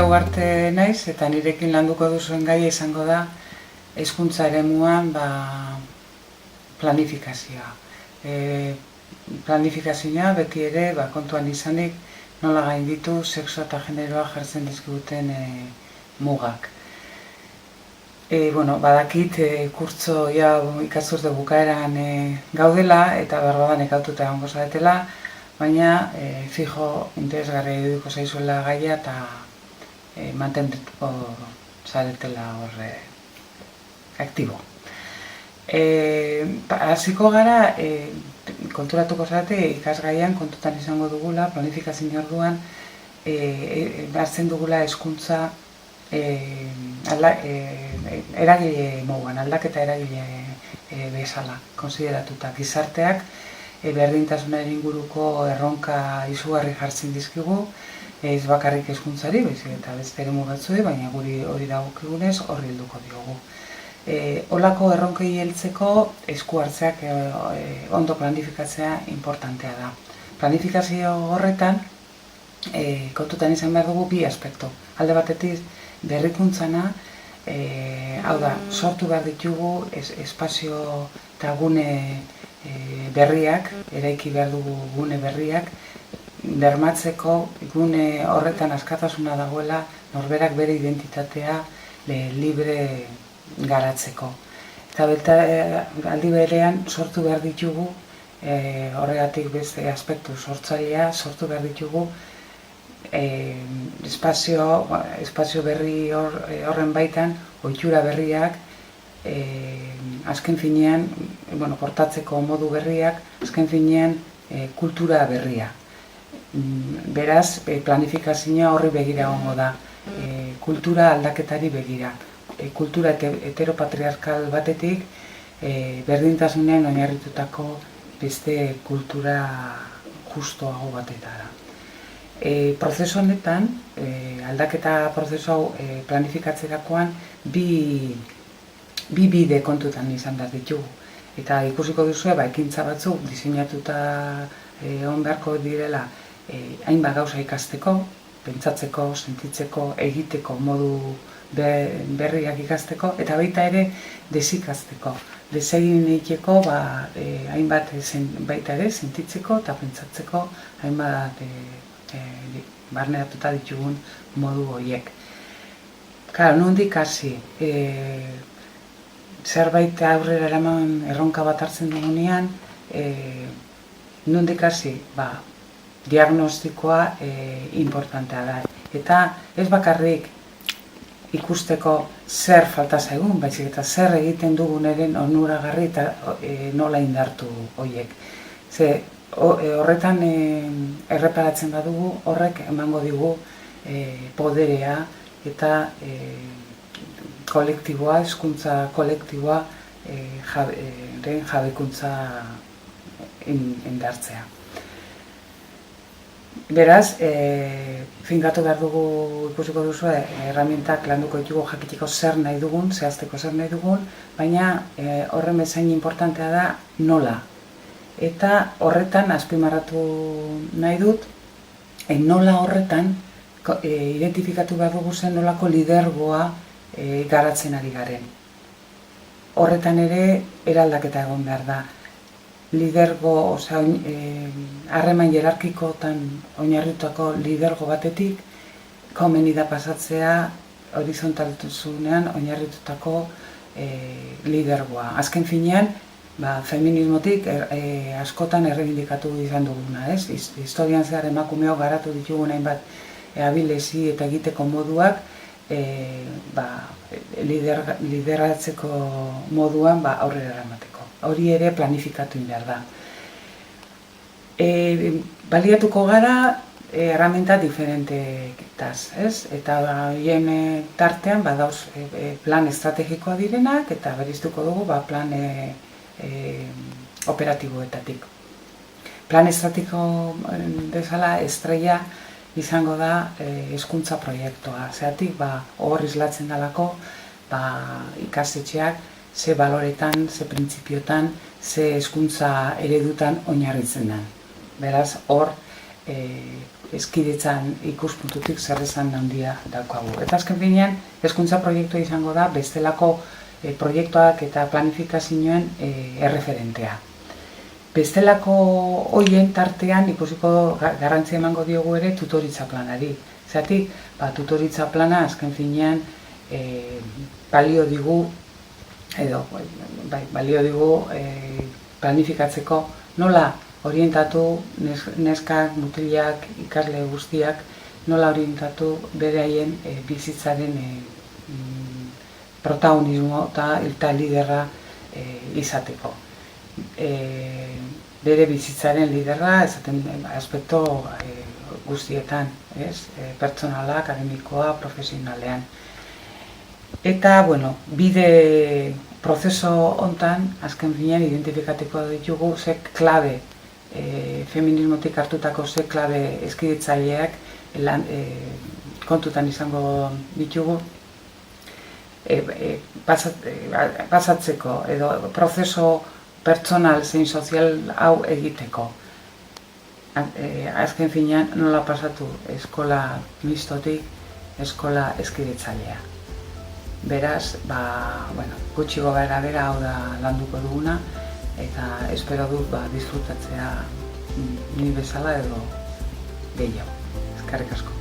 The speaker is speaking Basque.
Ugarte naiz eta nirekin landuko duzuen gaia izango da hezkuntza eremuan planifikazioa. Planifikazioa beti ere kontuan izanik nola gainditu sexu eta generoa jartzen dizkiguten mugak. Badakit kurtso ikasturte bukaeran gaudela eta berbadan ekaututa egongo zaretela, baina fijo interesgarria irudiko zaizuela gaia eta mantenduko zaretela horre aktibo. Hasiko gara, konturatuko zarete ikasgaian kontutan izango dugula, planifikazio orduan, hartzen dugula hezkuntza eragile moduan, aldaketa eragile bezala konsideratuta. Gizarteak berdintasunaren inguruko erronka izugarri jartzen dizkigu, ez bakarrik hezkuntzari, baizik eta beste eremu batzuei, baina guri hori dagokigunez horri helduko diogu. Holako erronkei heltzeko esku hartzeak ondo planifikatzea importantea da. Planifikazio horretan kontutan izan behar dugu bi aspektu. Alde batetik berrikuntzana, hau da, sortu behar ditugu espazio eta gune berriak, eraiki behar dugu gune berriak, bermatzeko gune horretan askatasuna dagoela norberak bere identitatea libre garatzeko. Eta aldi berean sortu behar ditugu, horregatik beste aspektu sortzailea, sortu behar ditugu espazio berri horren baitan, ohitura berriak, azken finean, portatzeko modu berriak, azken finean kultura berria. Beraz, planifikazioa horri begira egongo da, kultura aldaketari begira. Kultura heteropatriarkal batetik, berdintasunean oinarritutako beste kultura justuago batetara. Prozesu honetan, aldaketa prozesu hau planifikatzerakoan bi bide kontutan izan behar ditugu. Eta ikusiko duzu, ekintza batzuk diseinatuta egon beharko direla hainbat gauza ikasteko, pentsatzeko, sentitzeko, egiteko modu berriak ikasteko, eta baita ere desikasteko. Desegin egiteko hainbat baita ere sentitzeko eta pentsatzeko hainbat barneratuta ditugun modu horiek. Nondik hasi, zerbait aurrera eraman erronka bat hartzen dugunean, nondik hasi, diagnostikoa importantea da. Eta ez bakarrik ikusteko zer falta zaigun, baizik eta zer egiten dugun eren onuragarri eta nola indartu horiek. Horretan erreparatzen badugu, horrek emango digu poderea eta kolektiboa, hezkuntza kolektiboa jabekuntza indartzea. Beraz, finkatu behar dugu ikusiko duzu, erramintak landuko ditugu jakiteko zer nahi dugun, zehazteko zer nahi dugun, baina horren bezain importantea da nola. Eta horretan azpimarratu nahi dut, nola horretan identifikatu behar dugu zen nolako lidergoa garatzen ari garen. Horretan ere eraldaketa egon behar da. Lidergo, harreman hierarkikotan oinarritutako lidergo batetik, komeni da pasatzea horizontaltasunean oinarritutako lidergoa. Azken finean, feminismotik askotan errebindikatu izan duguna, ez? Historian zehar emakumeok garatu ditugun hainbat abilezi eta egiteko moduak lideratzeko moduan aurrera eramateko. Hori ere planifikatu behar da. Baliatuko gara erraminta diferentetaz, ez? Eta hien tartean badauz plan estrategikoa direnak eta beriztuko dugu plan operatiboetatik. Plan estrategiko bezala estrella izango da hezkuntza proiektua. Zeratik, hor islatzen dalako ikastetxeak ze baloretan, ze printzipiotan, ze hezkuntza eredutan oinarritzen den. Beraz, hor hezkidetzan ikuspuntutik zer esan handia daukagu. Eta azken finean, hezkuntza proiektua izango da bestelako proiektuak eta planifikazioen erreferentea. Bestelako hoien tartean ikusiko garrantzia emango diogu ere tutoritza planari. Zergatik, tutoritza plana azken finean balio digu planifikatzeko nola orientatu neskak, mutilak, ikasle guztiak, nola orientatu bere haien bizitzaren protagonismo eta liderra izateko. Bere bizitzaren liderra, esaten aspekto guztietan, pertsonala, akademikoa, profesionalean. Eta, bide prozeso hontan, azken finean, identifikatiko ditugu ze klabe, feminismotik hartutako ze klabe hezkidetzaileak kontutan izango ditugu pasatzeko edo prozeso pertsonal zein sozial hau egiteko. Azken finean nola pasatu eskola mistotik eskola hezkidetzailea. Beraz, gutxi gobera bera hau da landuko duguna eta espero dut disfrutatzea ni bezala edo gehiago. Eskerrik asko.